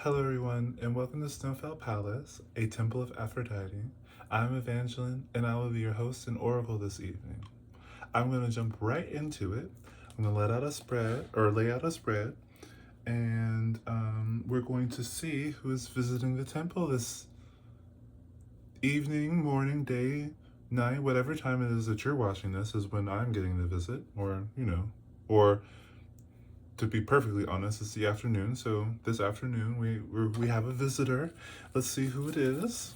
Hello, everyone, and welcome to Snowfell Palace, a temple of Aphrodite. I'm Evangeline, and I will be your host and oracle this evening. I'm going to jump right into it. I'm going to lay out a spread, and we're going to see who is visiting the temple this evening, morning, day, night, whatever time it is that you're watching this is when I'm getting the visit, or to be perfectly honest, it's the afternoon. So this afternoon we have a visitor. Let's see who it is.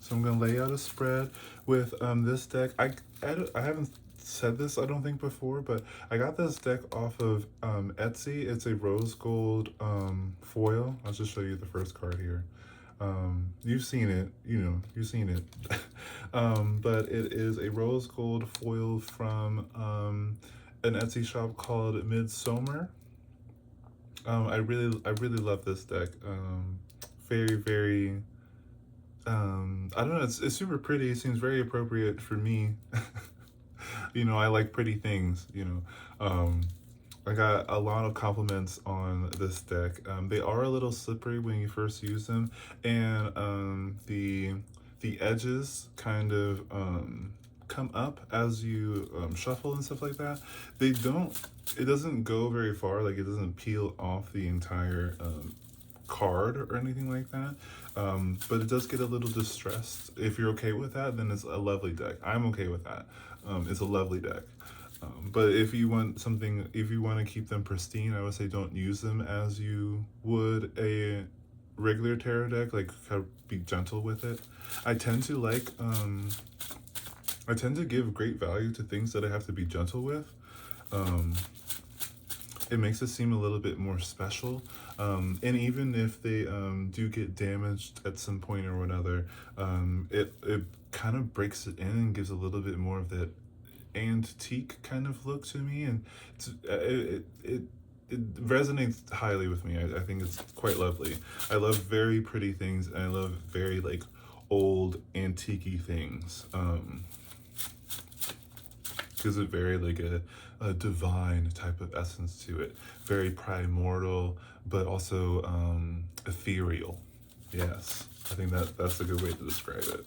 So I'm gonna lay out a spread with this deck. I haven't said this I don't think before, but I got this deck off of Etsy. It's a rose gold foil. I'll just show you the first card here. You've seen it, you've seen it. But it is a rose gold foil from an Etsy shop called Midsummer. I really love this deck. Very, very. I don't know. It's super pretty. It seems very appropriate for me. I like pretty things. I got a lot of compliments on this deck. They are a little slippery when you first use them, and the edges kind of come up as you shuffle and stuff like that. They don't. It doesn't go very far. Like it doesn't peel off the entire card or anything like that. But it does get a little distressed. If you're okay with that, then it's a lovely deck. I'm okay with that. It's a lovely deck. But if you want something, if you want to keep them pristine, I would say don't use them as you would a regular tarot deck. Like, kind of be gentle with it. I tend to like, I tend to give great value to things that I have to be gentle with. It makes it seem a little bit more special. And even if they do get damaged at some point or another, it kind of breaks it in and gives a little bit more of that antique kind of look to me, and it resonates highly with me. I think it's quite lovely. I love very pretty things, and I love very like old antique things. Gives it very like a divine type of essence to it, very primordial, but also ethereal. Yes, I think that's a good way to describe it.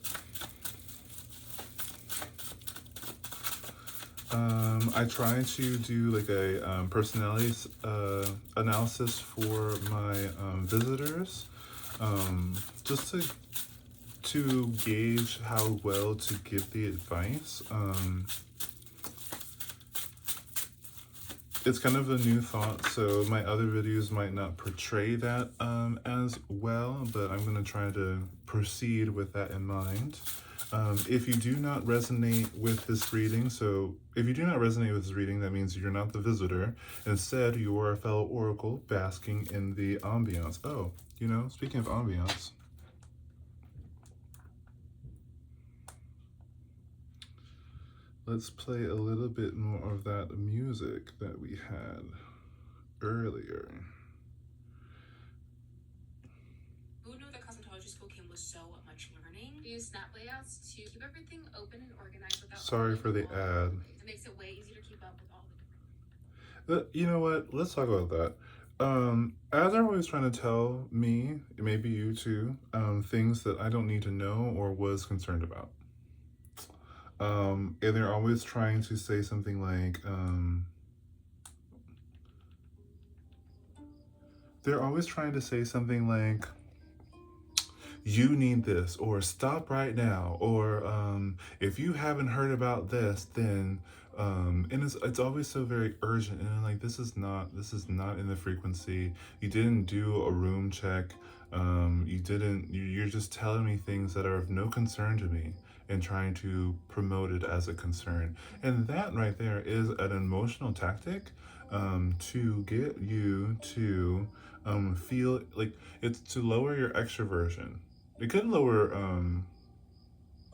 I try to do like a personality analysis for my visitors, just to gauge how well to give the advice. It's kind of a new thought, so my other videos might not portray that as well, but I'm going to try to proceed with that in mind. If you do not resonate with this reading, that means you're not the visitor. Instead, you are a fellow oracle basking in the ambiance. Oh, speaking of ambiance, let's play a little bit more of that music that we had earlier. Who knew that cosmetology school came with so much learning? We use snap layouts to keep everything open and organized without. Sorry for the ad. It makes it way easier to keep up with all the different. You know what? Let's talk about that. As they're always trying to tell me, maybe you too, things that I don't need to know or was concerned about. And they're always trying to say something like, you need this, or stop right now, or if you haven't heard about this, then and it's always so very urgent, and I'm like, this is not in the frequency. You didn't do a room check. You're just telling me things that are of no concern to me and trying to promote it as a concern, and that right there is an emotional tactic to get you to feel like it's to lower your extroversion. It could lower,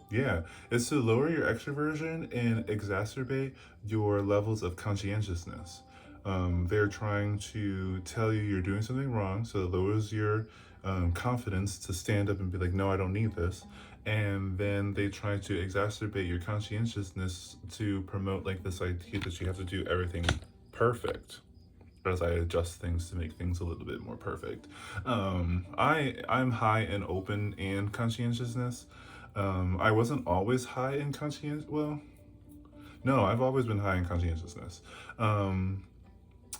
yeah, it's to lower your extroversion and exacerbate your levels of conscientiousness. They're trying to tell you you're doing something wrong, so it lowers your confidence to stand up and be like, no, I don't need this. And then they try to exacerbate your conscientiousness to promote like this idea that you have to do everything perfect. as I adjust things to make things a little bit more perfect. I'm high in open and conscientiousness. I wasn't always high in well, no, I've always been high in conscientiousness. Um,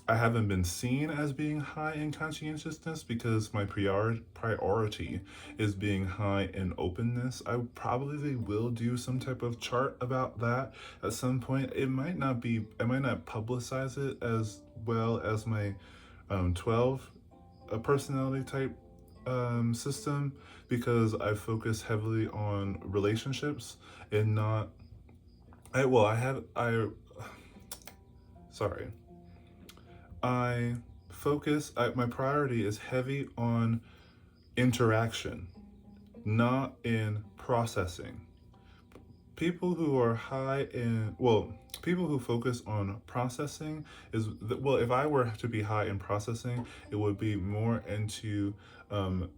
I haven't been seen as being high in conscientiousness because my priority is being high in openness. I probably will do some type of chart about that at some point. I might not publicize it as well as my 12 personality type system because I focus heavily on relationships and not. Sorry. I my priority is heavy on interaction, not in processing. People who are high in, well, people who focus on processing well, if I were to be high in processing, it would be more into um,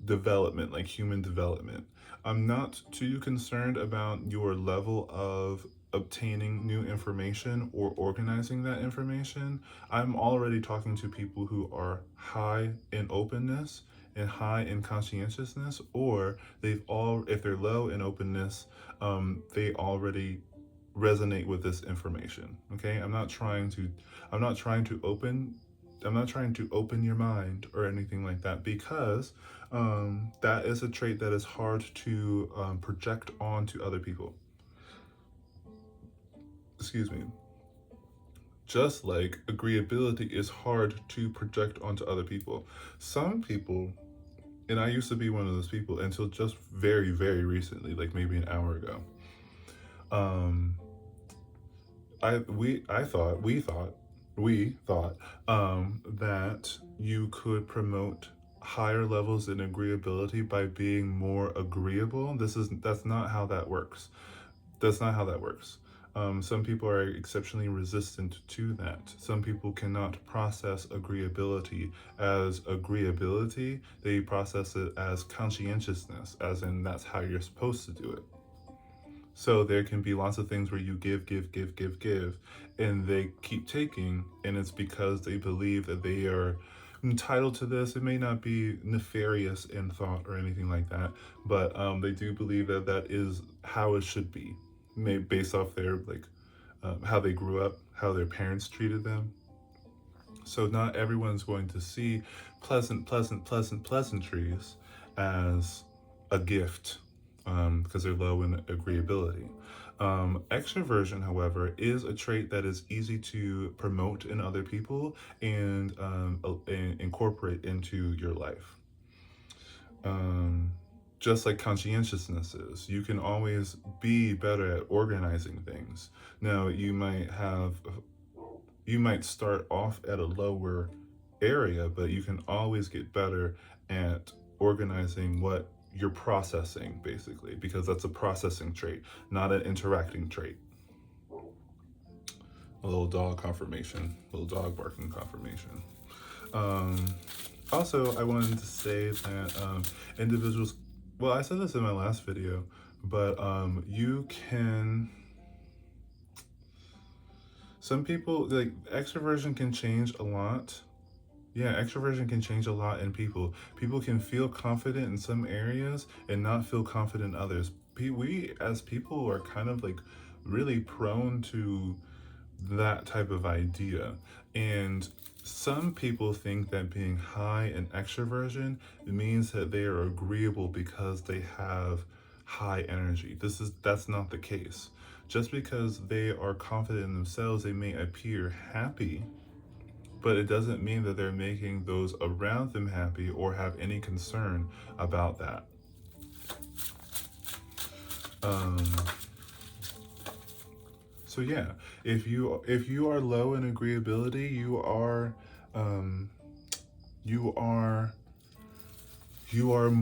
development, like human development. I'm not too concerned about your level of obtaining new information or organizing that information. I'm already talking to people who are high in openness and high in conscientiousness, or if they're low in openness, they already resonate with this information. Okay, I'm not trying to open I'm not trying to open your mind or anything like that because that is a trait that is hard to project onto other people. Excuse me. Just like agreeability is hard to project onto other people. Some people, and I used to be one of those people until just very, very recently, like maybe an hour ago. Um, I thought we thought that you could promote higher levels in agreeability by being more agreeable. That's not how that works. That's not how that works. Some people are exceptionally resistant to that. Some people cannot process agreeability as agreeability. They process it as conscientiousness, as in that's how you're supposed to do it. So there can be lots of things where you give, and they keep taking, and it's because they believe that they are entitled to this. It may not be nefarious in thought or anything like that, but they do believe that that is how it should be, maybe based off their how they grew up, how their parents treated them. So not everyone's going to see pleasantries as a gift because they're low in agreeability. Extroversion, however, is a trait that is easy to promote in other people and incorporate into your life. Um, just like conscientiousness is, you can always be better at organizing things. Now, you might start off at a lower area, but you can always get better at organizing what you're processing, basically, because that's a processing trait, not an interacting trait. A little dog confirmation, a little dog barking confirmation. Um, Also, I wanted to say that individuals, well, I said this in my last video, but some people, like, extroversion can change a lot. Yeah, extroversion can change a lot in people. People can feel confident in some areas and not feel confident in others. We as people are kind of like really prone to that type of idea. And some people think that being high in extroversion means that they are agreeable because they have high energy. That's not the case. Just because they are confident in themselves, they may appear happy, but it doesn't mean that they're making those around them happy or have any concern about that. Um, so yeah, if you are low in agreeability, um, you are you are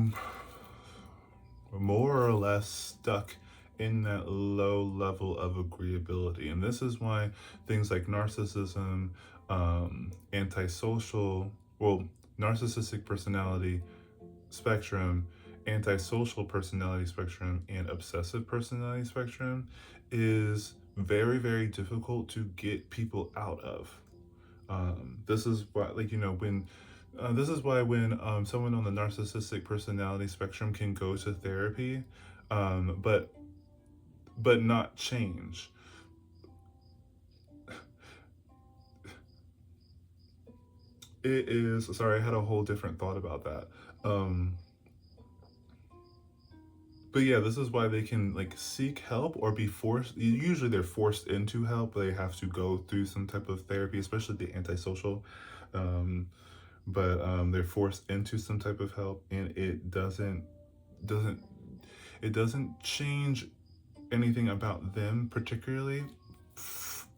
more or less stuck in that low level of agreeability, and this is why things like narcissism, antisocial, well, narcissistic personality spectrum, antisocial personality spectrum, and obsessive personality spectrum is very, very difficult to get people out of. This is why, like, when this is why when someone on the narcissistic personality spectrum can go to therapy, but not change. It is, sorry, I had a whole different thought about that. Um, but yeah, this is why they can like seek help or be forced. Usually, they're forced into help. They have to go through some type of therapy, especially the antisocial. Um, but they're forced into some type of help, and doesn't it doesn't change anything about them particularly,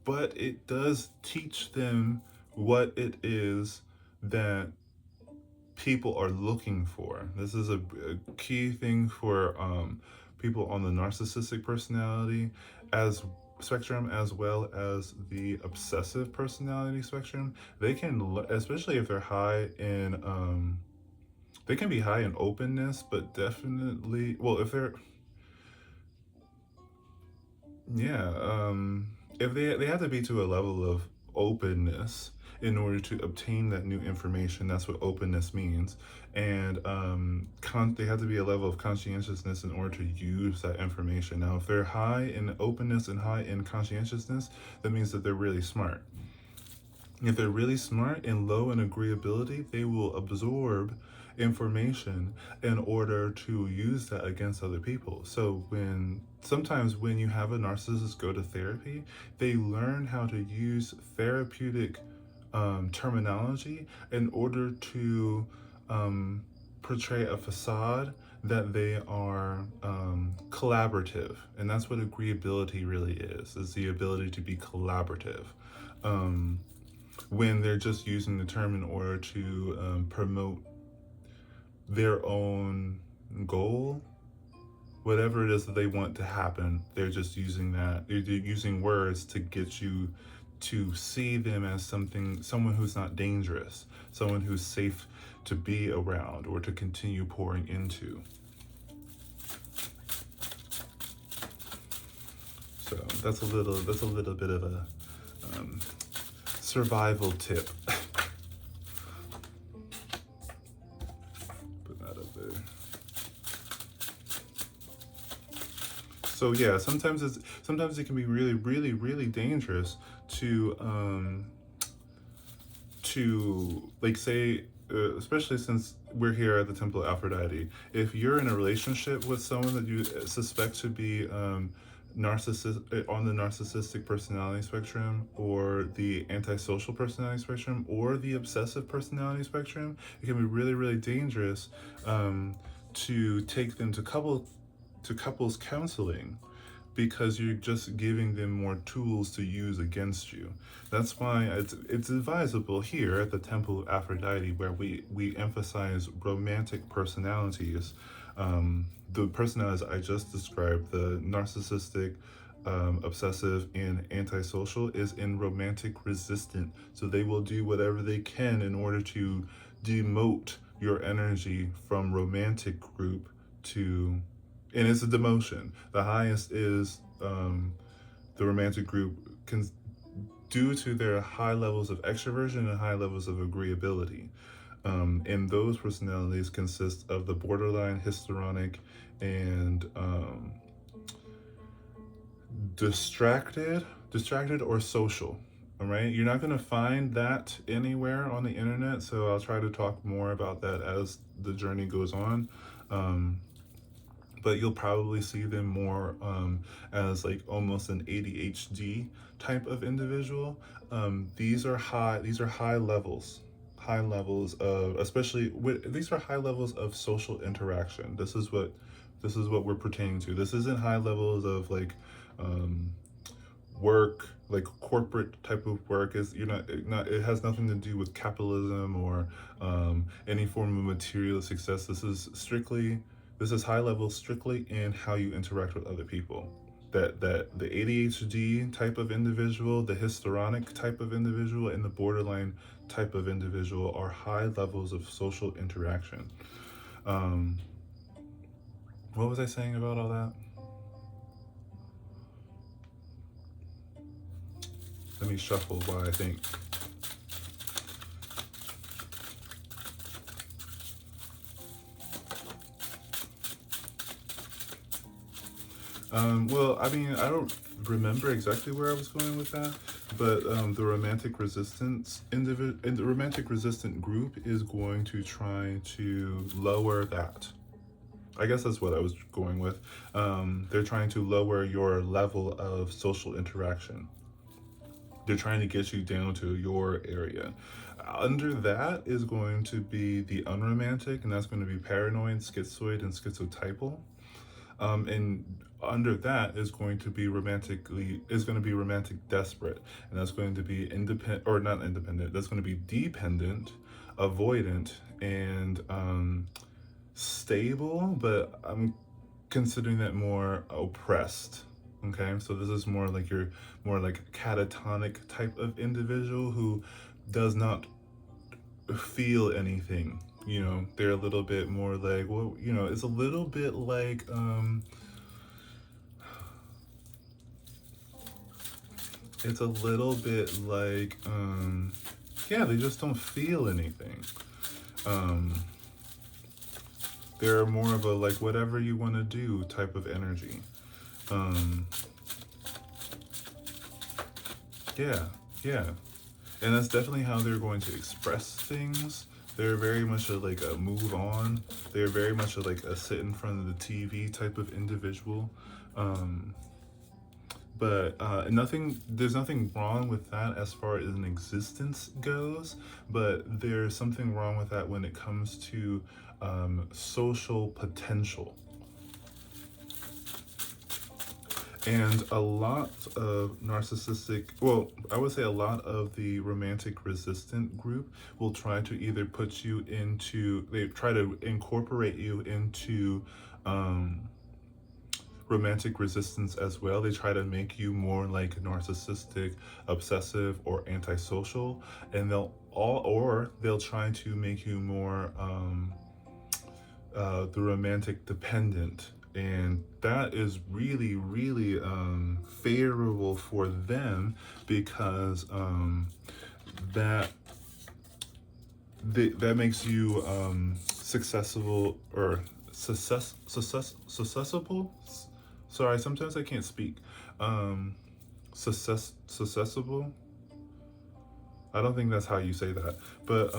but it does teach them what it is that people are looking for. This is a key thing for people on the narcissistic personality as spectrum, as well as the obsessive personality spectrum. They can, especially if they're high in they can be high in openness, but definitely, well, if they're, yeah, if they have to be to a level of openness in order to obtain that new information. That's what openness means, and they have to be a level of conscientiousness in order to use that information. Now, if they're high in openness and high in conscientiousness, that means that they're really smart. If they're really smart and low in agreeability, they will absorb information in order to use that against other people. So sometimes when you have a narcissist go to therapy, they learn how to use therapeutic terminology in order to um, portray a facade that they are collaborative, and that's what agreeability really is the ability to be collaborative. Um, when they're just using the term in order to promote their own goal, whatever it is that they want to happen, they're just using that. They're using words to get you to see them as someone who's not dangerous, someone who's safe to be around or to continue pouring into. So that's a little bit of a um, survival tip. Put that up there. So yeah, sometimes it can be really, really, really dangerous to like say, especially since we're here at the Temple of Aphrodite. If you're in a relationship with someone that you suspect to be on the narcissistic personality spectrum, or the antisocial personality spectrum, or the obsessive personality spectrum, it can be really, really dangerous to take them to couples counseling, because you're just giving them more tools to use against you. That's why it's advisable here at the Temple of Aphrodite, where we emphasize romantic personalities. The personalities I just described, the narcissistic, obsessive, and antisocial, is in romantic resistant. So they will do whatever they can in order to demote your energy from romantic group to, and it's a demotion. The highest is the romantic group, can, due to their high levels of extroversion and high levels of agreeability. And those personalities consist of the borderline, histrionic, and distracted or social. All right, you're not going to find that anywhere on the internet, so I'll try to talk more about that as the journey goes on. But you'll probably see them more as like almost an ADHD type of individual. These are high. These are high levels of, especially these are high levels of social interaction. This is what we're pertaining to. This isn't high levels of like um, work, like corporate type of work. Is you're not it has nothing to do with capitalism or any form of material success. This is high level strictly in how you interact with other people. That the ADHD type of individual, the histrionic type of individual, and the borderline type of individual are high levels of social interaction. um what was I saying about all that? Let me shuffle while I think. Well, I mean, I don't remember exactly where I was going with that, but the romantic resistance and the romantic resistant group is going to try to lower that. I guess that's what I was going with. They're trying to lower your level of social interaction. They're trying to get you down to your area. Under that is going to be the unromantic, and that's going to be paranoid, schizoid, and schizotypal. And under that is going to be romantic desperate, and that's going to be independent or not independent. That's going to be dependent, avoidant, and stable. But I'm considering that more oppressed. Okay, so this is more like your more like catatonic type of individual who does not feel anything. They're a little bit more like, well, it's a little bit like it's a little bit like yeah, they just don't feel anything. um they're more of a like whatever you want to do type of energy. um yeah, yeah, and that's definitely how they're going to express things. They're very much like a move on. They're very much like a sit in front of the TV type of individual. um but there's nothing wrong with that as far as an existence goes, but there's something wrong with that when it comes to social potential. And a lot of narcissistic, well, I would say a lot of the romantic resistant group will try to either they try to incorporate you into um, romantic resistance as well. They try to make you more like narcissistic, obsessive, or antisocial, and they'll try to make you more the romantic dependent, and that is really, really favorable for them because that that makes you successful or successful. Sorry, sometimes I can't speak. Um, successful. I don't think that's how you say that, but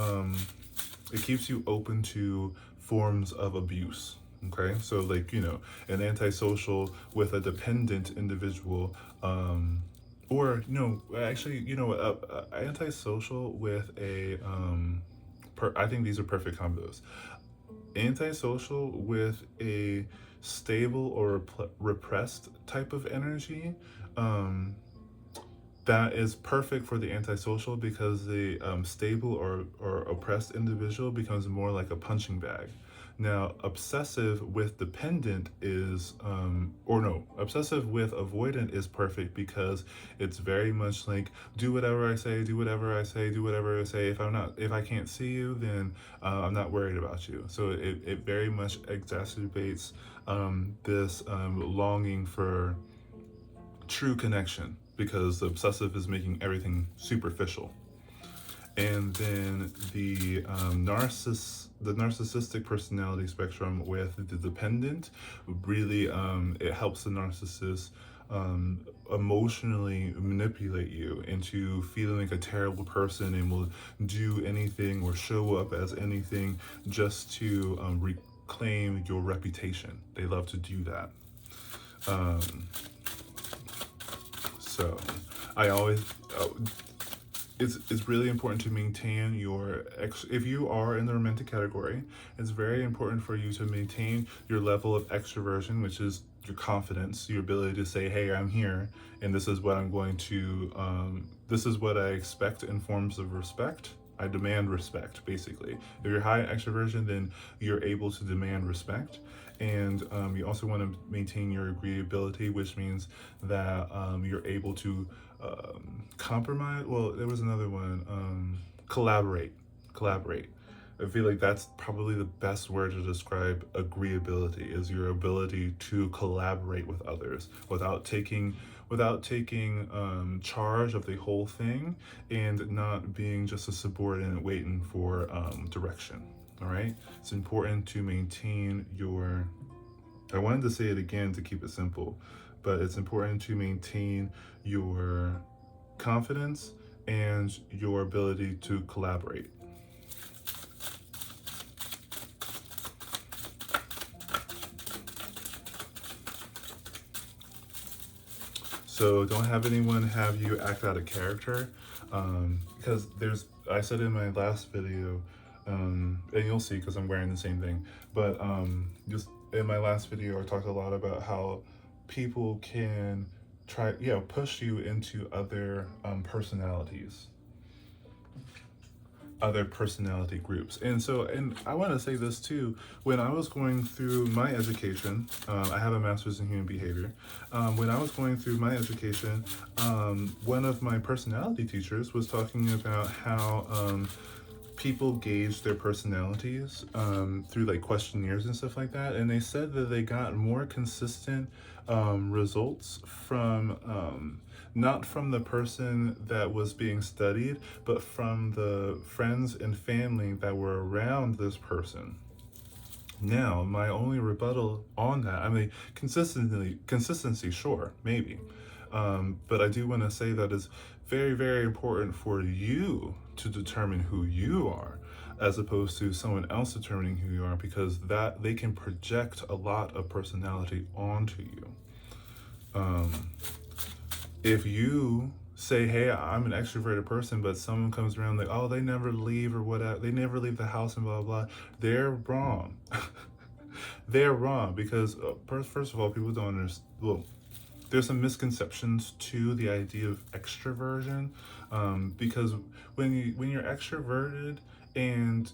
it keeps you open to forms of abuse. Okay, so like an antisocial with a dependent individual, or actually, antisocial with a I think these are perfect combos. Antisocial with a stable or repressed type of energy. Um, that is perfect for the antisocial because the stable or oppressed individual becomes more like a punching bag. Now, obsessive with dependent is, or no, obsessive with avoidant is perfect because it's very much like do whatever I say, do whatever I say, do whatever I say. If I can't see you, then I'm not worried about you. So it very much exacerbates this longing for true connection because the obsessive is making everything superficial. And then the narcissistic personality spectrum with the dependent, really, it helps the narcissist emotionally manipulate you into feeling like a terrible person and will do anything or show up as anything just to reclaim your reputation. They love to do that. Um, So, I always, uh, it's really important to maintain if you are in the romantic category, it's very important for you to maintain your level of extroversion, which is your confidence, your ability to say, hey, I'm here, and this is what this is what I expect in forms of respect. I demand respect, basically. If you're high extroversion, then you're able to demand respect. And you also want to maintain your agreeability, which means that you're able to compromise. Well, there was another one. Collaborate. Collaborate. I feel like that's probably the best word to describe agreeability is your ability to collaborate with others without taking charge of the whole thing and not being just a subordinate waiting for direction. All right, it's important to maintain your I wanted to say it again to keep it simple, but it's important to maintain your confidence and your ability to collaborate. So don't have anyone have you act out of character, because I said in my last video, and you'll see because I'm wearing the same thing, but just in my last video, I talked a lot about how people can push you into other personality groups. And I want to say this too. When I was going through my education, I have a master's in human behavior. When I was going through my education, one of my personality teachers was talking about how people gauge their personalities through like questionnaires and stuff like that, and they said that they got more consistent results from not from the person that was being studied, but from the friends and family that were around this person. Now, my only rebuttal on that, I mean, consistency, sure, maybe. But I do want to say that it's very, very important for you to determine who you are as opposed to someone else determining who you are, because that they can project a lot of personality onto you. If you say, hey, I'm an extroverted person, but someone comes around like, oh, they never leave or whatever, they never leave the house and blah, blah, blah, they're wrong. They're wrong because, first of all, people don't understand. Well, there's some misconceptions to the idea of extroversion, because when you're extroverted and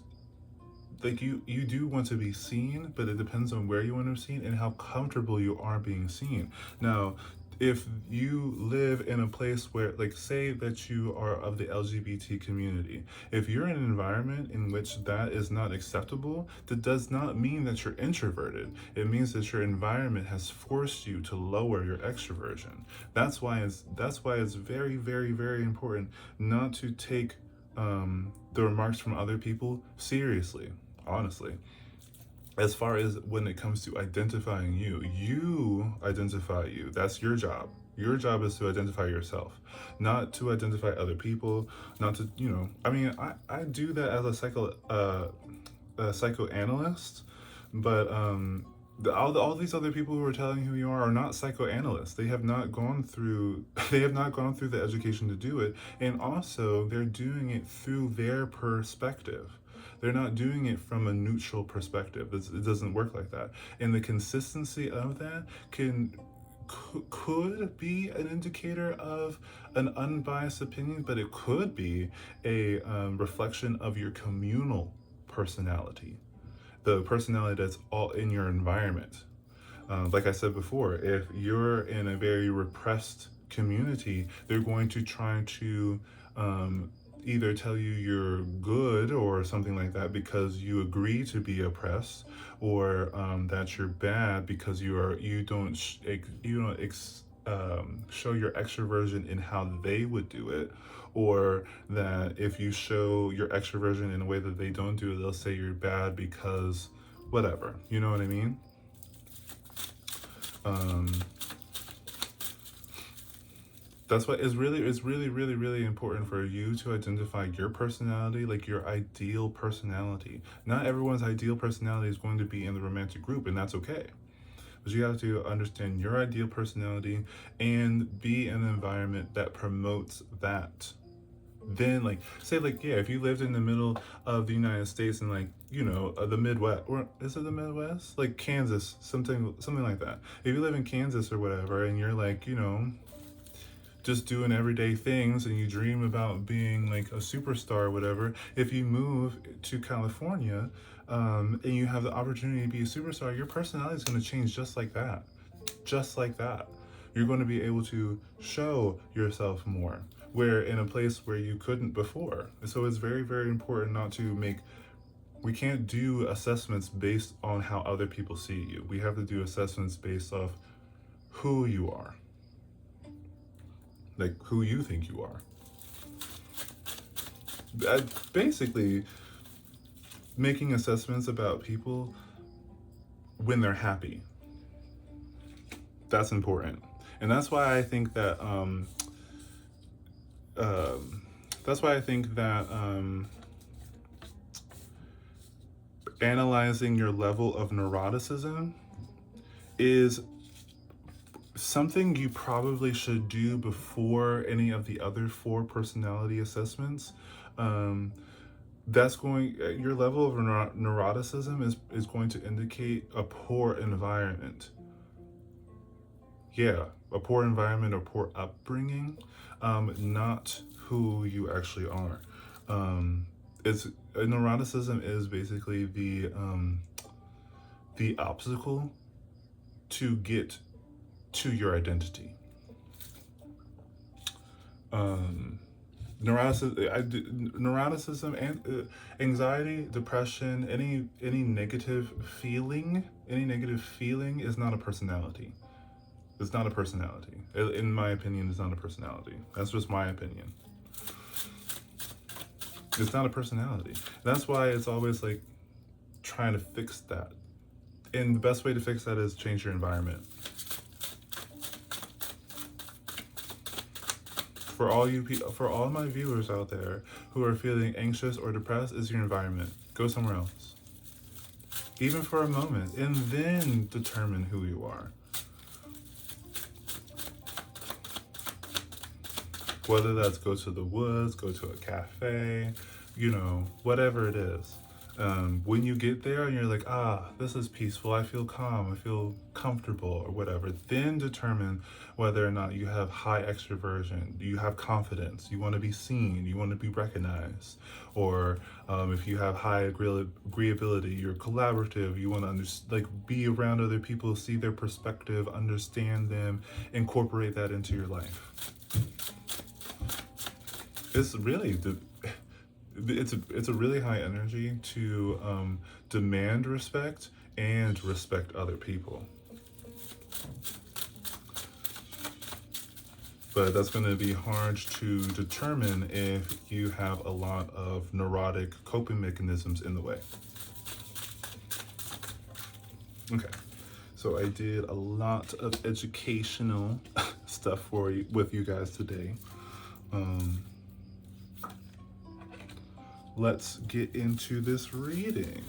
like you do want to be seen, but it depends on where you want to be seen and how comfortable you are being seen. Now, if you live in a place where, like, say that you are of the LGBT community, if you're in an environment in which that is not acceptable, that does not mean that you're introverted. It means that your environment has forced you to lower your extroversion. That's why it's very, very, very important not to take the remarks from other people seriously, honestly. As far as when it comes to identifying you identify you. That's your job. Your job is to identify yourself, not to identify other people, not to, I mean, I do that as a psychoanalyst, but all these other people who are telling who you are not psychoanalysts. They have not gone through they have not gone through the education to do it, and also they're doing it through their perspective. They're not doing it from a neutral perspective. It doesn't work like that. And the consistency of that could be an indicator of an unbiased opinion, but it could be a reflection of your communal personality, the personality that's all in your environment. Like I said before, if you're in a very repressed community, they're going to try to either tell you you're good or something like that because you agree to be oppressed, or that you're bad because you don't show your extroversion in how they would do it, or that if you show your extroversion in a way that they don't do it, they'll say you're bad because whatever. You know what I mean? Um, that's why it's really, really, really important for you to identify your personality, like your ideal personality. Not everyone's ideal personality is going to be in the romantic group, and that's okay. But you have to understand your ideal personality and be in an environment that promotes that. Then, like, say, like, yeah, if you lived in the middle of the United States and, like, the Midwest, or is it the Midwest, like Kansas, something like that. If you live in Kansas or whatever, and you're like, just doing everyday things, and you dream about being like a superstar or whatever, if you move to California, and you have the opportunity to be a superstar, your personality is going to change just like that. Just like that. You're going to be able to show yourself more, where in a place where you couldn't before. So it's very, very important not to we can't do assessments based on how other people see you. We have to do assessments based off who you are, like who you think you are. Basically, making assessments about people when they're happy. That's important. And um, that's why I think that analyzing your level of neuroticism is something you probably should do before any of the other four personality assessments. Um, that's going Your level of neuroticism is going to indicate a poor environment. Yeah, a poor environment or poor upbringing, not who you actually are. It's Neuroticism is basically the obstacle to get to your identity. Um, Neuroticism and anxiety, depression, any negative feeling is not a personality. It's not a personality. In my opinion, it's not a personality. That's just my opinion. It's not a personality. That's why it's always like trying to fix that. And the best way to fix that is change your environment. For all my viewers out there who are feeling anxious or depressed, is your environment. Go somewhere else, even for a moment, and then determine who you are. Whether that's go to the woods, go to a cafe, whatever it is. When you get there and you're like, this is peaceful, I feel calm, I feel comfortable, or whatever, then determine whether or not you have high extroversion, you have confidence, you want to be seen, you want to be recognized, or if you have high agreeability, you're collaborative, you want to be around other people, see their perspective, understand them, incorporate that into your life. It's really it's a really high energy to demand respect and respect other people. But that's going to be hard to determine if you have a lot of neurotic coping mechanisms in the way. Okay, so I did a lot of educational stuff with you guys today. Let's get into this reading.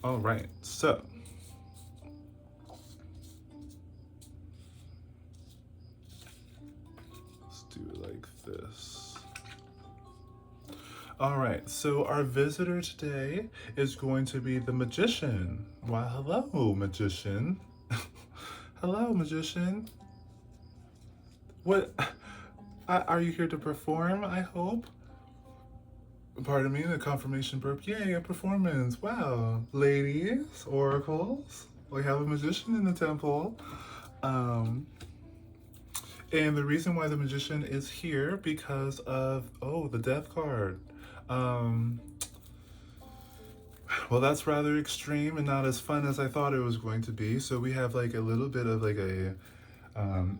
All right, so let's do it like this. All right, so our visitor today is going to be the magician. Why, hello, magician. Hello, magician. What? Are you here to perform, I hope? Pardon me, the confirmation burp. Yay, a performance. Wow. Ladies, oracles, we have a magician in the temple. And the reason why the magician is here because of, the death card. Well, that's rather extreme and not as fun as I thought it was going to be. So we have like a little bit of like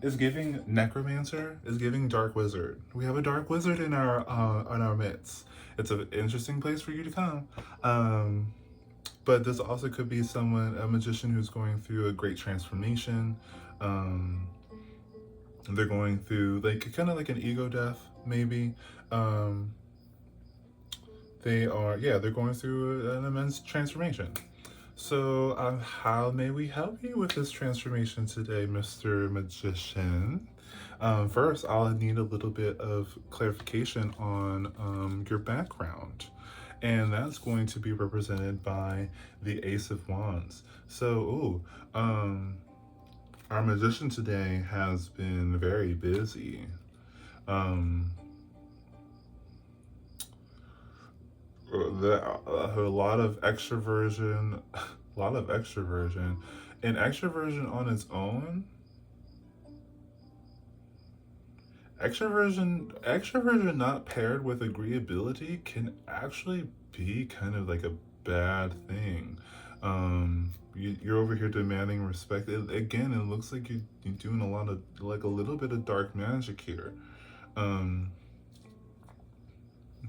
it's giving necromancer, is giving dark wizard. We have a dark wizard in our midst. It's an interesting place for you to come. But this also could be a magician who's going through a great transformation. They're going through kind of like an ego death, maybe. They're going through an immense transformation. So, how may we help you with this transformation today, Mr. Magician? First, I'll need a little bit of clarification on your background. And that's going to be represented by the Ace of Wands. So, our magician today has been very busy. A lot of extroversion, and extroversion on its own. Extroversion not paired with agreeability can actually be kind of like a bad thing. You're over here demanding respect. Again, it looks like you're doing a little bit of dark magic here.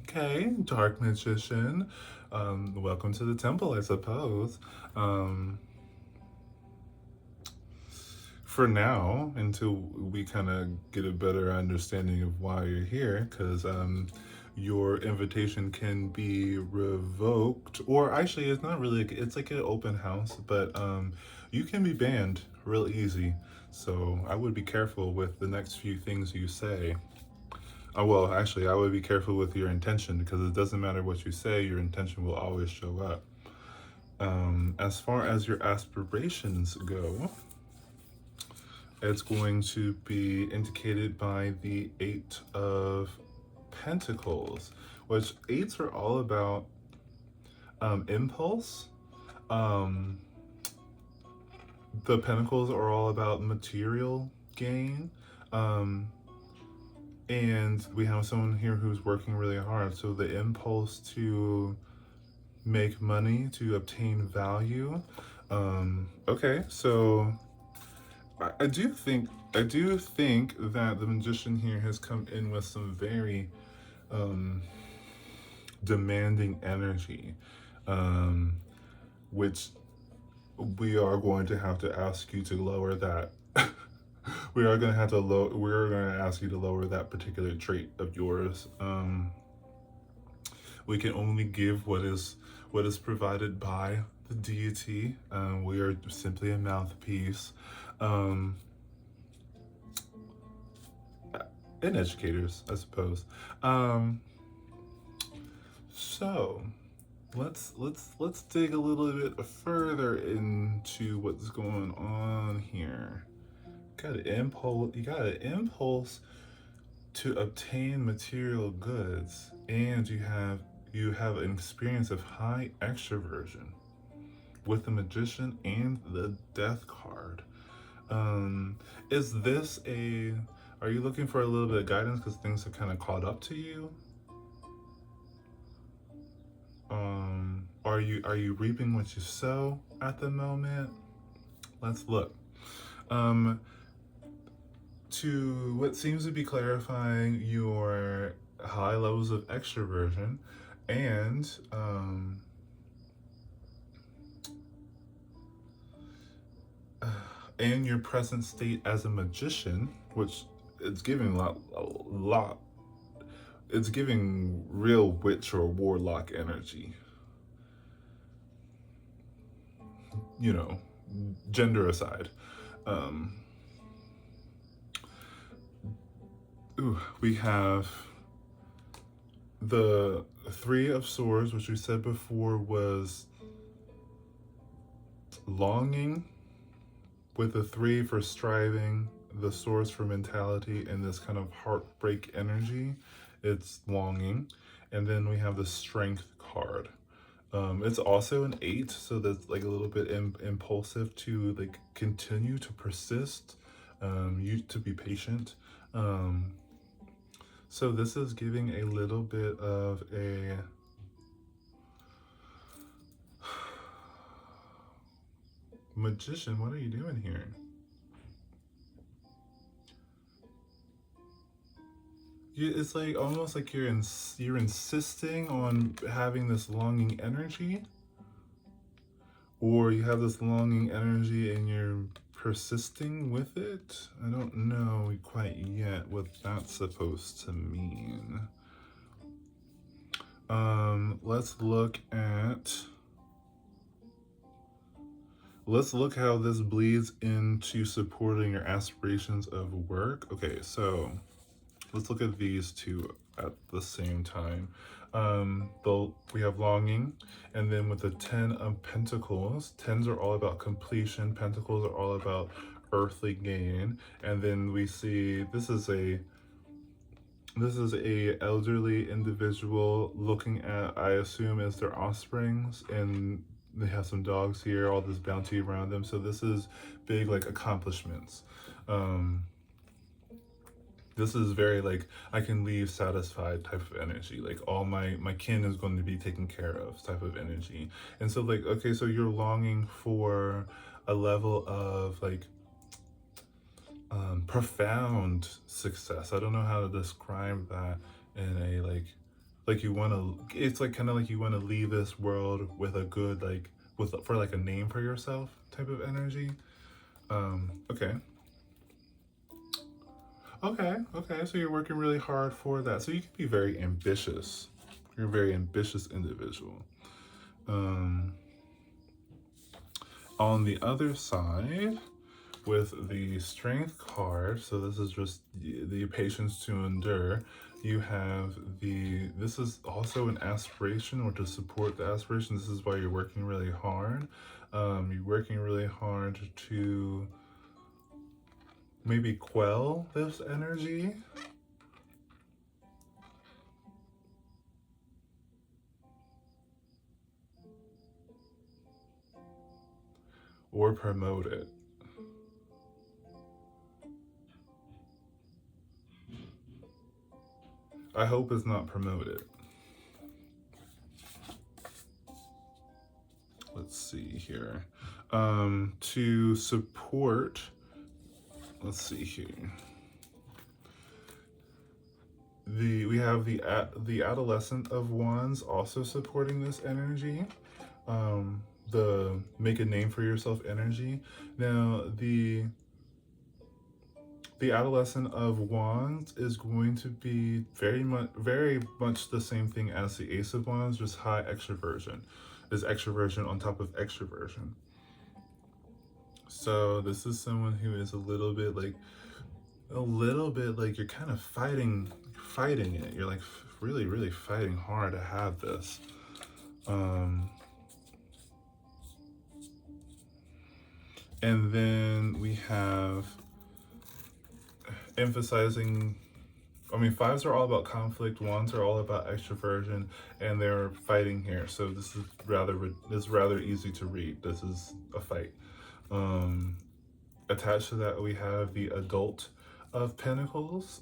Okay, dark magician. Welcome to the temple, I suppose. Um, for now, until we kind of get a better understanding of why you're here, because your invitation can be revoked, or actually, it's not really. It's like an open house, but you can be banned real easy. So I would be careful with the next few things you say. Well, actually, I would be careful with your intention because it doesn't matter what you say, your intention will always show up. As far as your aspirations go, it's going to be indicated by the Eight of Pentacles, which eights are all about impulse. Um, the Pentacles are all about material gain. Um, and we have someone here who's working really hard. So the impulse to make money, to obtain value. Okay, so I do think that the magician here has come in with some very um, demanding energy, um, which we are going to have to ask you to lower that. We are going to ask you to lower that particular trait of yours. We can only give what is provided by the deity. We are simply a mouthpiece. Um, and educators, I suppose. Um, so let's dig a little bit further into what's going on here. Got an impulse. You got an impulse to obtain material goods, and you have an experience of high extroversion with the magician and the death card. Um, is this a? Are you looking for a little bit of guidance because things have kind of caught up to you? Are you reaping what you sow at the moment? Let's look. Um, to what seems to be clarifying your high levels of extroversion and and your present state as a magician, which it's giving a lot. It's giving real witch or warlock energy. You know, gender aside. Um, we have the Three of Swords, which we said before was longing, with the three for striving, the swords for mentality, and this kind of heartbreak energy. It's longing. And then we have the Strength card. It's also an eight, so that's like a little bit impulsive to like continue to persist, you to be patient. Um, so this is giving a little bit of a magician. What are you doing here? It's like almost like you're insisting on having this longing energy, or you have this longing energy and you're persisting with it. I don't know quite yet what that's supposed to mean. Let's look at. Let's look how this bleeds into supporting your aspirations of work. Okay, so let's look at these two at the same time. We have longing, and then with the Ten of Pentacles, tens are all about completion, pentacles are all about earthly gain, and then we see this is a elderly individual looking at, I assume, as their offsprings, and they have some dogs here, all this bounty around them. So this is big, like accomplishments. Um, this is very like I can leave satisfied type of energy. Like all my kin is going to be taken care of type of energy. And so like okay, so you're longing for a level of like profound success. I don't know how to describe that in a like like you want to, it's like kind of like you want to leave this world with a good, like, with, for like a name for yourself type of energy. Okay. Okay, so you're working really hard for that. So you can be very ambitious. You're a very ambitious individual. Um, on the other side, with the strength card, so this is just the patience to endure. You have the, this is also an aspiration, or to support the aspiration. This is why you're working really hard. You're working really hard to maybe quell this energy, or promote it. I hope it's not promoted. Let's see here. To support, let's see here. We have the adolescent of wands also supporting this energy. The make a name for yourself energy. Now the adolescent of wands is going to be very much the same thing as the ace of wands, just high extroversion. Is extroversion on top of extroversion. So this is someone who is a little bit like you're kind of fighting it. You're like really fighting hard to have this. And then we have emphasizing, I mean, fives are all about conflict, ones are all about extroversion, and they're fighting here. So this is rather easy to read. This is a fight. Attached to that, we have the adult of pentacles.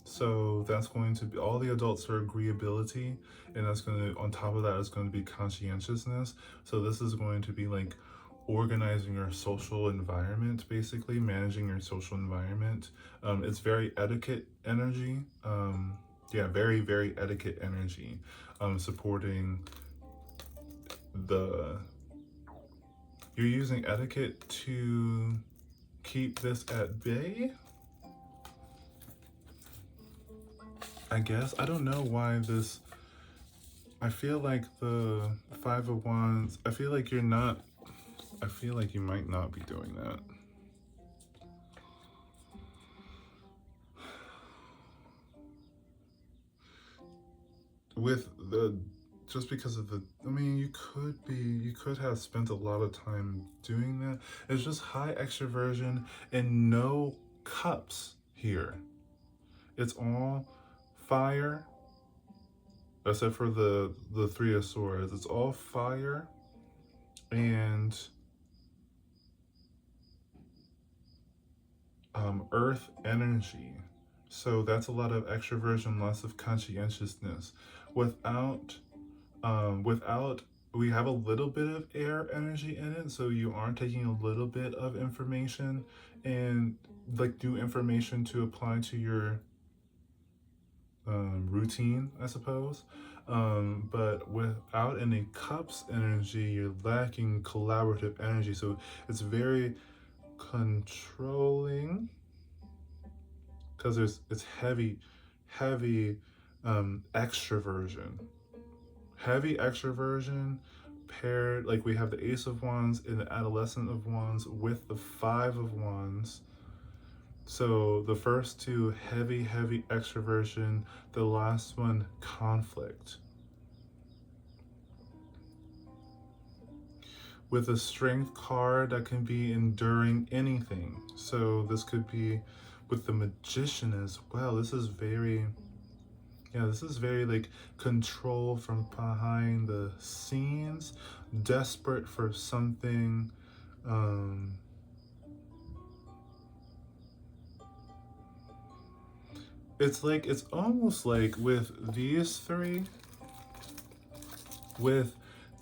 So that's going to be, all the adults are agreeability, and that's going to, on top of that is going to be conscientiousness. So this is going to be like organizing your social environment, basically managing your social environment. It's very etiquette energy. Yeah, very etiquette energy. Supporting the, you're using etiquette to keep this at bay, I guess. I don't know why this, I feel like the five of wands, I feel like you're not, I feel like you might not be doing that. With the, just because of the, I mean, you could have spent a lot of time doing that. It's just high extroversion and no cups here. It's all fire, except for the three of swords. It's all fire and earth energy. So that's a lot of extroversion, lots of conscientiousness. Without, without, we have a little bit of air energy in it, so you are taking a little bit of information and like new information to apply to your routine, I suppose. But without any cups energy, you're lacking collaborative energy. So it's very controlling, because it's heavy extroversion, heavy extroversion paired, like we have the ace of wands and the adolescent of wands with the five of wands. So the first two, heavy extroversion, the last one, conflict. With a strength card that can be enduring anything. So this could be with the magician as well. This is very, yeah, this is very like control from behind the scenes, desperate for something. It's like, it's almost like with these three, with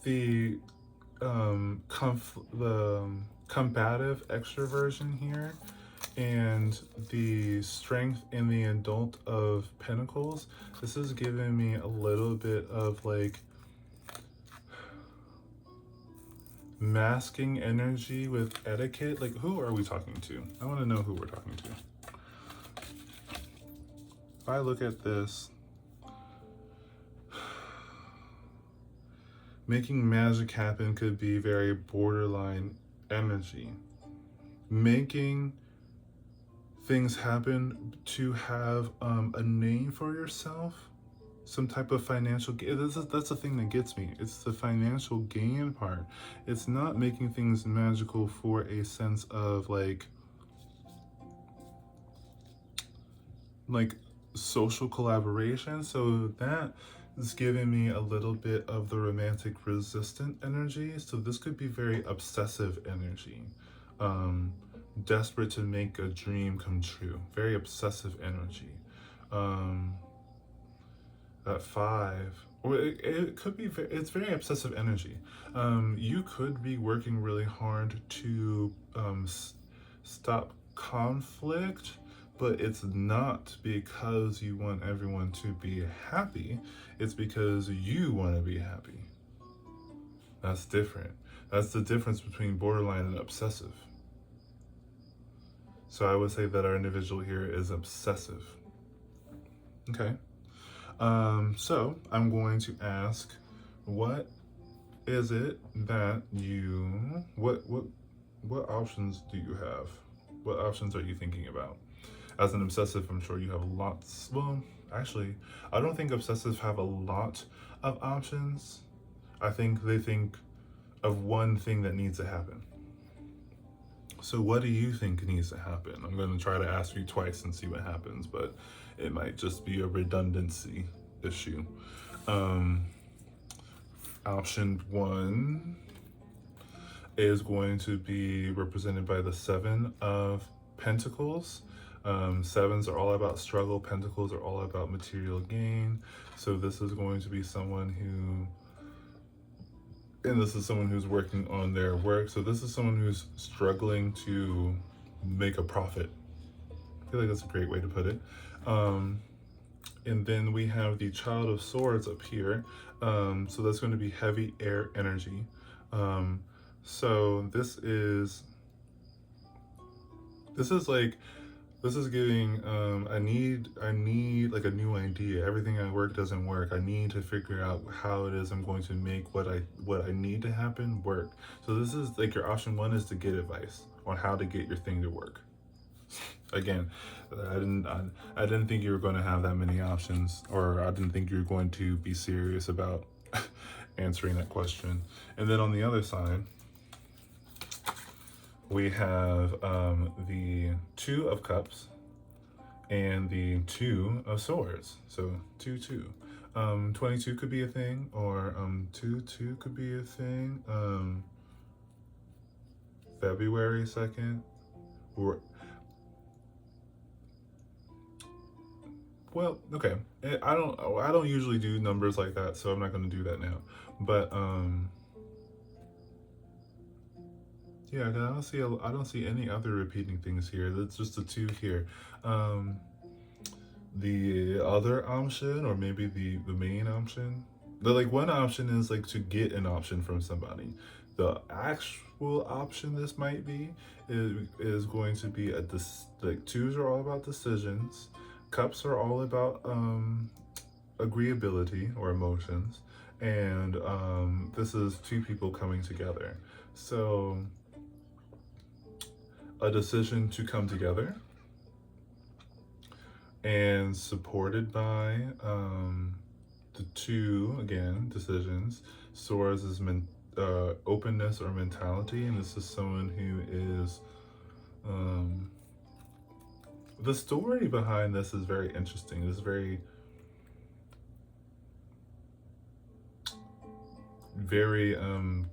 the the combative extroversion here, And the strength in the adult of pentacles, this is giving me a little bit of like masking energy with etiquette. Like, who are we talking to? I want to know who we're talking to. If I look at this, making magic happen could be very borderline energy. Making things happen to have a name for yourself, some type of financial gain. That's the thing that gets me. It's the financial gain part. It's not making things magical for a sense of like social collaboration. So that is giving me a little bit of the romantic resistant energy. So this could be very obsessive energy. Desperate to make a dream come true. Very obsessive energy. At 5, or it could be, it's very obsessive energy. You could be working really hard to stop conflict, but it's not because you want everyone to be happy. It's because you want to be happy. That's different. That's the difference between borderline and obsessive. So I would say that our individual here is obsessive. Okay. So I'm going to ask, what is it that you, what options do you have? What options are you thinking about? As an obsessive, I'm sure you have lots. Well, actually, I don't think obsessives have a lot of options. I think they think of one thing that needs to happen. So what do you think needs to happen? I'm going to try to ask you twice and see what happens, but it might just be a redundancy issue. Option 1 is going to be represented by the 7 of Pentacles. Sevens are all about struggle. Pentacles are all about material gain. So this is going to be someone and this is someone who's working on their work. So this is someone who's struggling to make a profit. I feel like that's a great way to put it. And then we have the Child of Swords up here. So that's going to be heavy air energy. So this is giving I need like a new idea. Everything at work doesn't work. I need to figure out how it is I'm going to make what I need to happen work. So this is like your option 1 is to get advice on how to get your thing to work. Again, I didn't think you were going to have that many options, or I didn't think you were going to be serious about answering that question. And then on the other side, we have the 2 of Cups and the 2 of Swords. So 2-2. 22 could be a thing, or 2-2 could be a thing. February 2nd, or well, okay. I don't usually do numbers like that, so I'm not going to do that now. But yeah, 'cause I don't see any other repeating things here. That's just the 2 here. The other option, or maybe the main option, one option is like to get an option from somebody. The actual option this might be is going to be like 2s are all about decisions. Cups are all about agreeability or emotions, and this is 2 people coming together. So a decision to come together, and supported by the 2, again, decisions. Swords is openness or mentality, and this is someone who is the story behind this is very interesting. It's very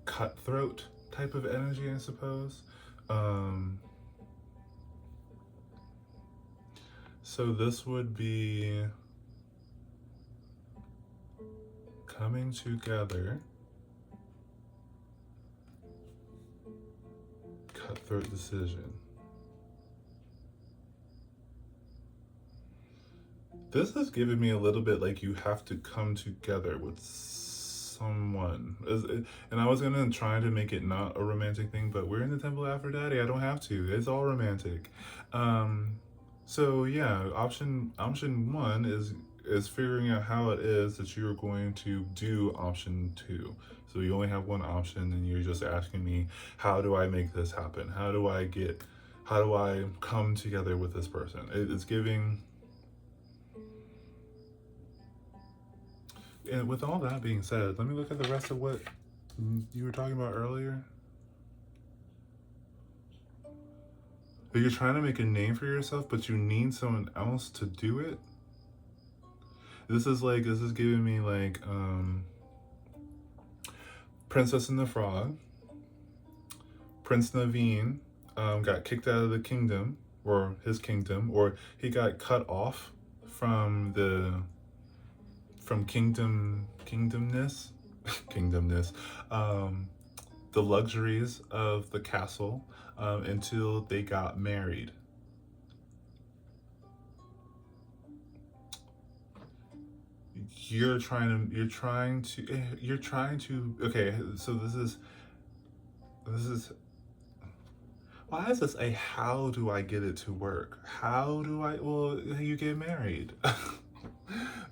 cutthroat type of energy, I suppose. So this would be coming together, cutthroat decision. This has given me a little bit like you have to come together with someone. And I was gonna try to make it not a romantic thing, but we're in the Temple of Aphrodite. I don't have to. It's all romantic. Um, so yeah, option one is figuring out how it is that you're going to do option two. So you only have one option, and you're just asking me, how do I make this happen? How do I come together with this person? It's giving. And with all that being said, let me look at the rest of what you were talking about earlier. You're trying to make a name for yourself, but you need someone else to do it. This is giving me like Princess and the Frog. Prince Naveen got kicked out of the kingdom, or his kingdom, or he got cut off from kingdomness, kingdomness, the luxuries of the castle until they got married. Okay, so this is why is this a how do I get it to work? How do I, well, you get married.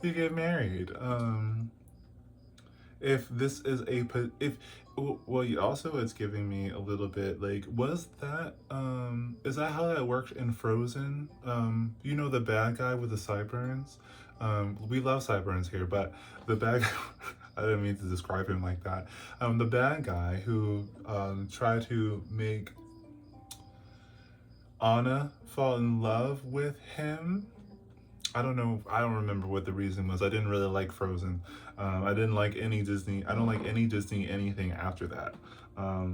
You get married. If this is a if well, also it's giving me a little bit like, was that is that how that worked in Frozen? You know, the bad guy with the sideburns. We love sideburns here, but the bad I didn't mean to describe him like that. The bad guy who tried to make Anna fall in love with him. I don't know. I don't remember what the reason was. I didn't really like Frozen. I didn't like any Disney. I don't like any Disney anything after that. I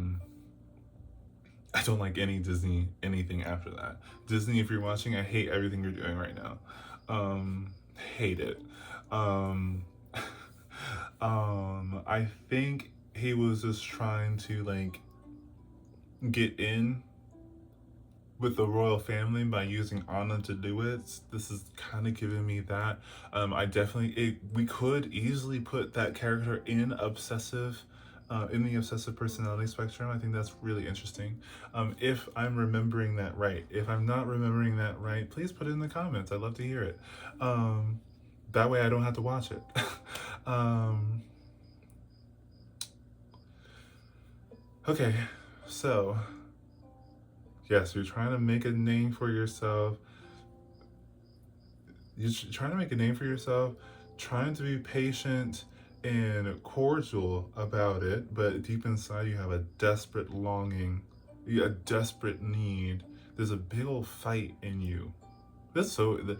don't like any Disney anything after that. Disney, if you're watching, I hate everything you're doing right now. Hate it. Um, I think he was just trying to like get in with the royal family by using Anna to do it. This is kind of giving me that. I definitely we could easily put that character in obsessive, in the obsessive personality spectrum. I think that's really interesting. If I'm remembering that right. If I'm not remembering that right, please put it in the comments. I'd love to hear it. That way I don't have to watch it. Okay, so yes, you're trying to make a name for yourself. You're trying to make a name for yourself, trying to be patient and cordial about it, but deep inside you have a desperate longing, a desperate need. There's a big old fight in you. That's so.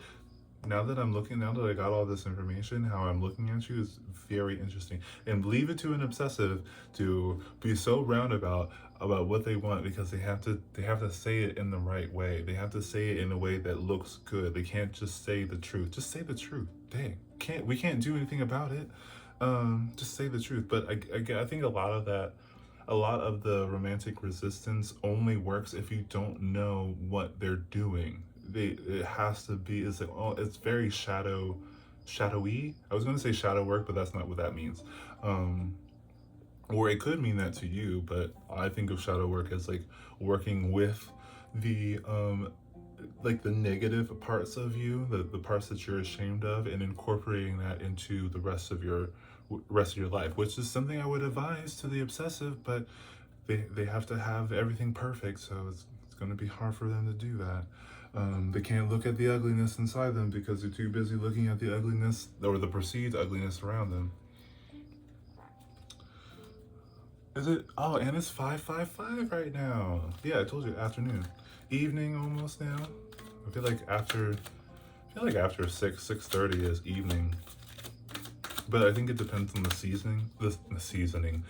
Now that I'm looking, now that I got all this information, how I'm looking at you is very interesting. And leave it to an obsessive to be so roundabout about what they want, because they have to say it in the right way. They have to say it in a way that looks good. They can't just say the truth. Just say the truth. Dang, we can't do anything about it. Just say the truth. But I think a lot of that, a lot of the romantic resistance only works if you don't know what they're doing. It has to be, it's like, oh, it's very shadowy. I was going to say shadow work, but that's not what that means. Or it could mean that to you, but I think of shadow work as like working with the like the negative parts of you, the parts that you're ashamed of, and incorporating that into the rest of your life, which is something I would advise to the obsessive, but they have to have everything perfect, so it's going to be hard for them to do that. They can't look at the ugliness inside them because they're too busy looking at the ugliness or the perceived ugliness around them. Is it? Oh, and it's 5:55 right now. Yeah, I told you, afternoon, evening almost now. I feel like after 6:30 is evening, but I think it depends on the seasoning. The seasoning,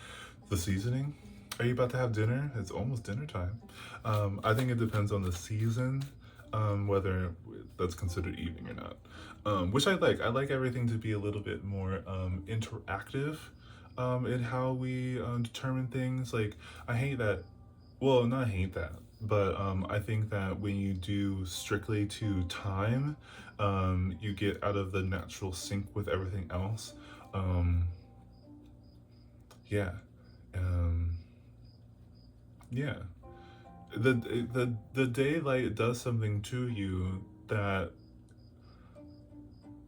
the seasoning. Are you about to have dinner? It's almost dinner time. I think it depends on the season, whether that's considered evening or not. Which I like. I like everything to be a little bit more interactive in how we determine things. Like, I hate that. Well, not hate that, but I think that when you do strictly to time, You get out of the natural sync with everything else. Um, yeah. Um, yeah. The daylight does something to you that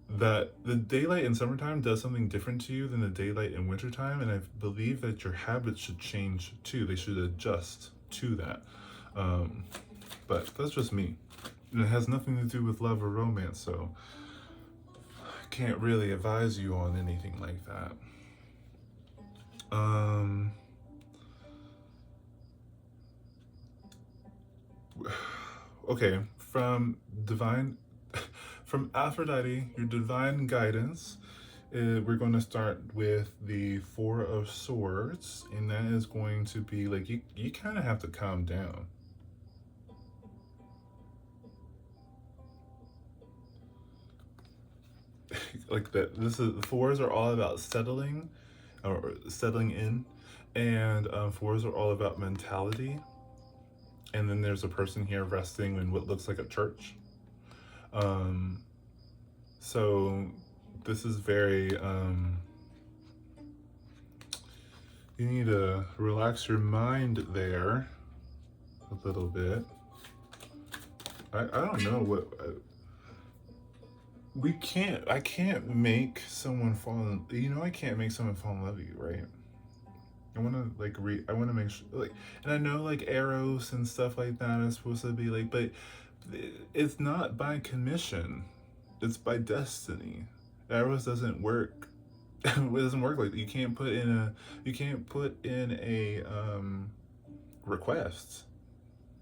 the daylight in summertime does something different to you than the daylight in wintertime, and I believe that your habits should change too. They should adjust to that. Um, but that's just me. And it has nothing to do with love or romance, so I can't really advise you on anything like that. Um, okay, from divine, from Aphrodite, your divine guidance. We're going to start with the Four of Swords, and that is going to be like you kind of have to calm down. Like that, this is the fours are all about settling or settling in, and fours are all about mentality. And then there's a person here resting in what looks like a church. Um, so this is very you need to relax your mind there a little bit. I don't know what we can't. I can't make someone fall. I can't make someone fall in love with you, right? I want to like I want to make sure like, and I know like arrows and stuff like that is supposed to be like, but it's not by commission. It's by destiny. Arrows doesn't work. It doesn't work like that. You can't put in a request.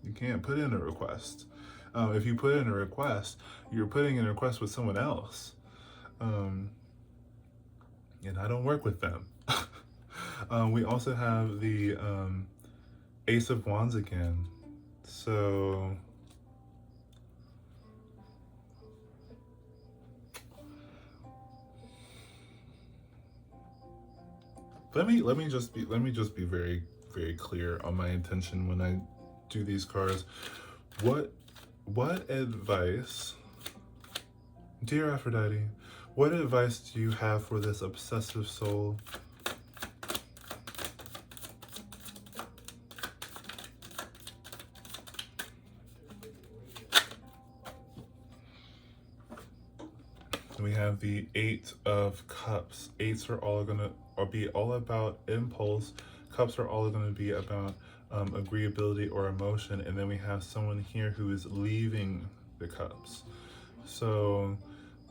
You can't put in a request. If you put in a request, you're putting in a request with someone else. Um, and I don't work with them. We also have the Ace of Wands again. So let me just be very very clear on my intention when I do these cards. What what advice, dear Aphrodite, what advice do you have for this obsessive soul? We have the Eight of Cups. Eights are all gonna be all about impulse. Cups are all gonna be about agreeability or emotion, and then we have someone here who is leaving the cups. So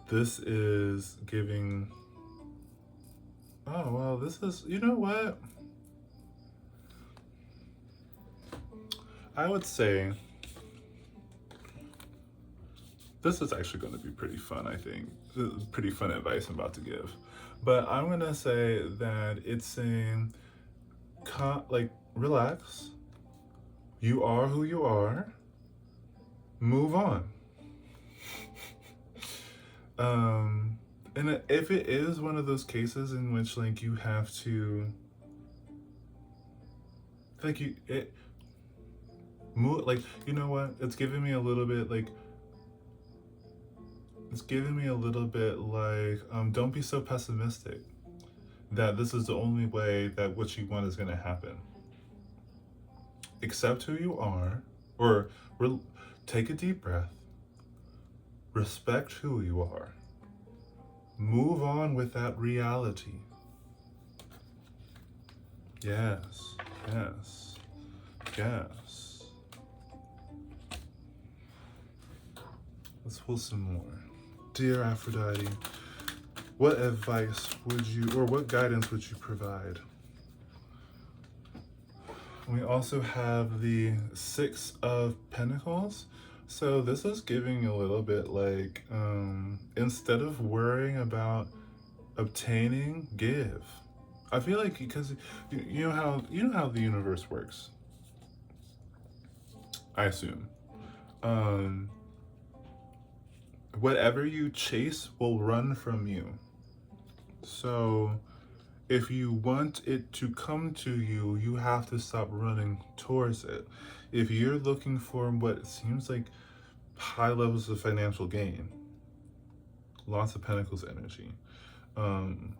this is giving. Oh well, this is. You know what? I would say this is actually going to be pretty fun, I think. Pretty fun advice I'm about to give. But I'm going to say that it's saying, like, relax. You are who you are. Move on. And if it is one of those cases in which, like, you have to, like, move, like, you know what? It's giving me a little bit, like, it's giving me a little bit like, don't be so pessimistic that this is the only way that what you want is going to happen. Accept who you are, or take a deep breath, respect who you are, move on with that reality. Yes, yes, yes. Let's pull some more. Dear Aphrodite, what advice would you, or what guidance would you provide? We also have the Six of Pentacles. So this is giving a little bit like, instead of worrying about obtaining, give. I feel like because you know how the universe works. I assume. Um, Whatever you chase will run from you. So if you want it to come to you, you have to stop running towards it. If you're looking for what seems like high levels of financial gain, Lots of Pentacles energy. Um,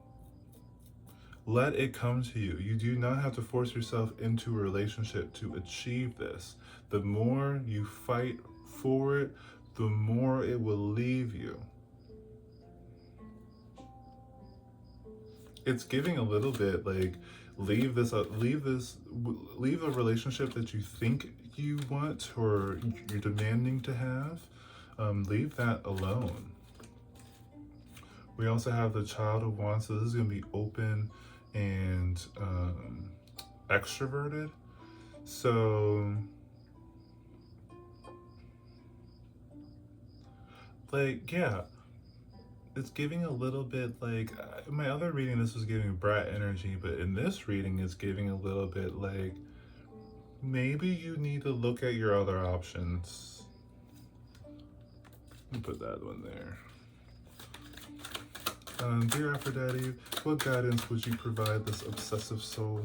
let it come to you. You do not have to force yourself into a relationship to achieve this. The more you fight for it, the more it will leave you. It's giving a little bit like leave a relationship that you think you want or you're demanding to have. Leave that alone. We also have the Child of Wands, so this is going to be open and extroverted. So, like, yeah, it's giving a little bit like in my other reading, this was giving brat energy, but in this reading, it's giving a little bit like maybe you need to look at your other options. Let me put that one there. Dear Aphrodite, what guidance would you provide this obsessive soul?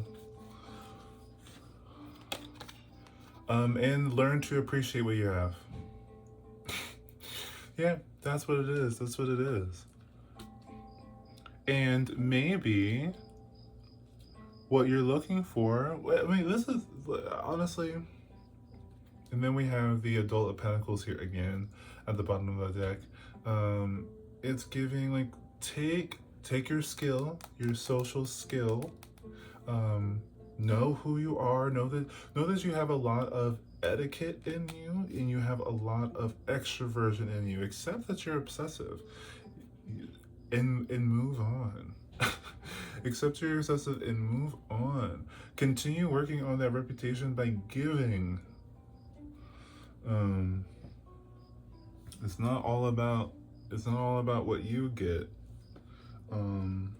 And learn to appreciate what you have. Yeah, that's what it is. That's what it is. And maybe what you're looking for, I mean, this is honestly, and then we have the Adult of Pentacles here again at the bottom of the deck. It's giving like take your skill, your social skill. Know who you are. Know that you have a lot of etiquette in you, and you have a lot of extroversion in you. Accept that you're obsessive, and move on. Accept you're obsessive and move on. Continue working on that reputation by giving. Um, it's not all about what you get. Um,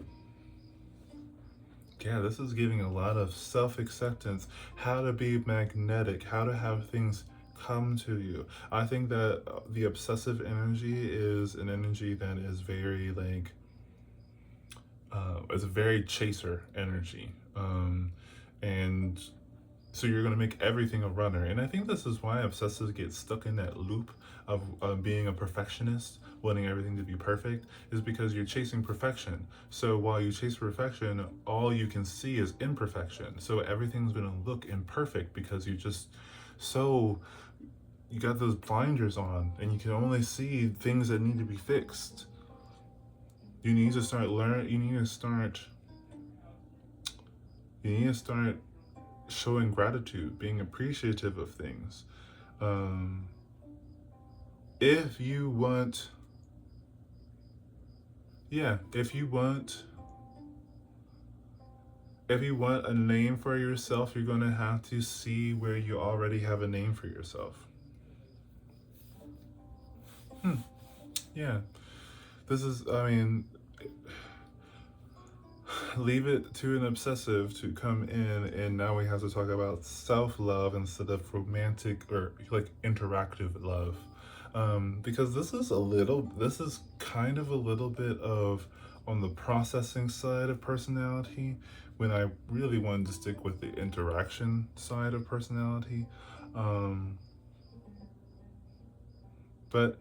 yeah, this is giving a lot of self-acceptance, how to be magnetic, how to have things come to you. I think that the obsessive energy is an energy that is very like it's a very chaser energy, and so you're going to make everything a runner. And I think this is why obsessives get stuck in that loop of being a perfectionist, wanting everything to be perfect, is because you're chasing perfection. So while you chase perfection, all you can see is imperfection. So everything's going to look imperfect because you just so you got those blinders on and you can only see things that need to be fixed. You need to start showing gratitude, being appreciative of things. Um, if you want, yeah, if you want a name for yourself, you're going to have to see where you already have a name for yourself. Yeah, this is, I mean, leave it to an obsessive to come in, and now we have to talk about self-love instead of romantic or like interactive love. Because this is kind of a little bit of on the processing side of personality, when I really wanted to stick with the interaction side of personality. Um, but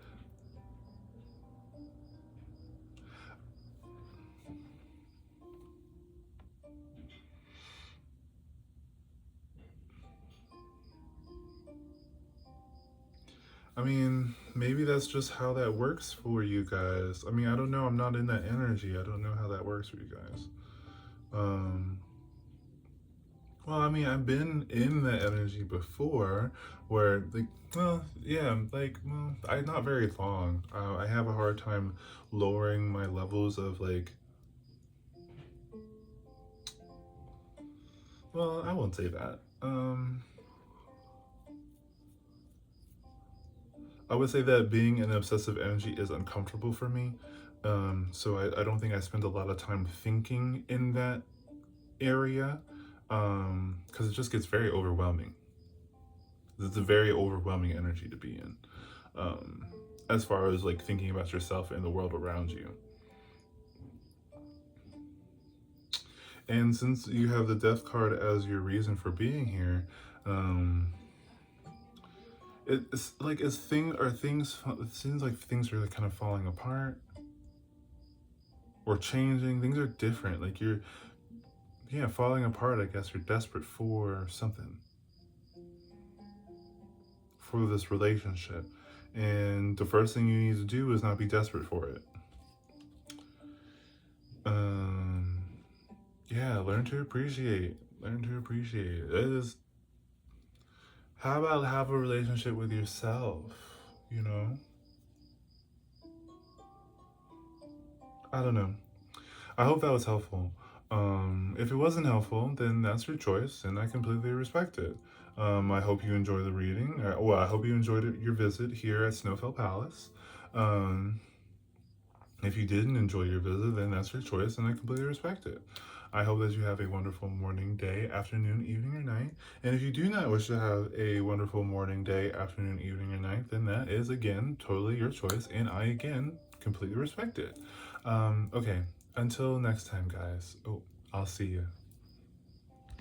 I mean, maybe that's just how that works for you guys. I mean, I don't know. I'm not in that energy. I don't know how that works for you guys. Um, well, I mean, I've been in that energy before where, like, well, yeah, like, well, I not very long. I have a hard time lowering my levels of, like, well, I won't say that. I would say that being in obsessive energy is uncomfortable for me. So I don't think I spend a lot of time thinking in that area, because it just gets very overwhelming. It's a very overwhelming energy to be in, um, as far as like thinking about yourself and the world around you. And since you have the death card as your reason for being here, um, it's like it seems like things are like kind of falling apart. or changing. Things are different. Like you're, yeah, falling apart, I guess. You're desperate for something, for this relationship. And the first thing you need to do is not be desperate for it. Um, yeah, learn to appreciate. Learn to appreciate. It is, how about have a relationship with yourself? You know? I don't know. I hope that was helpful. If it wasn't helpful, then that's your choice, and I completely respect it. I hope you enjoy the reading. Well, I hope you enjoyed your visit here at Snowfell Palace. Um, if you didn't enjoy your visit, then that's your choice, and I completely respect it. I hope that you have a wonderful morning, day, afternoon, evening, or night. And if you do not wish to have a wonderful morning, day, afternoon, evening, or night, then that is, again, totally your choice, and I, again, completely respect it. Okay, until next time, guys. Oh, I'll see you.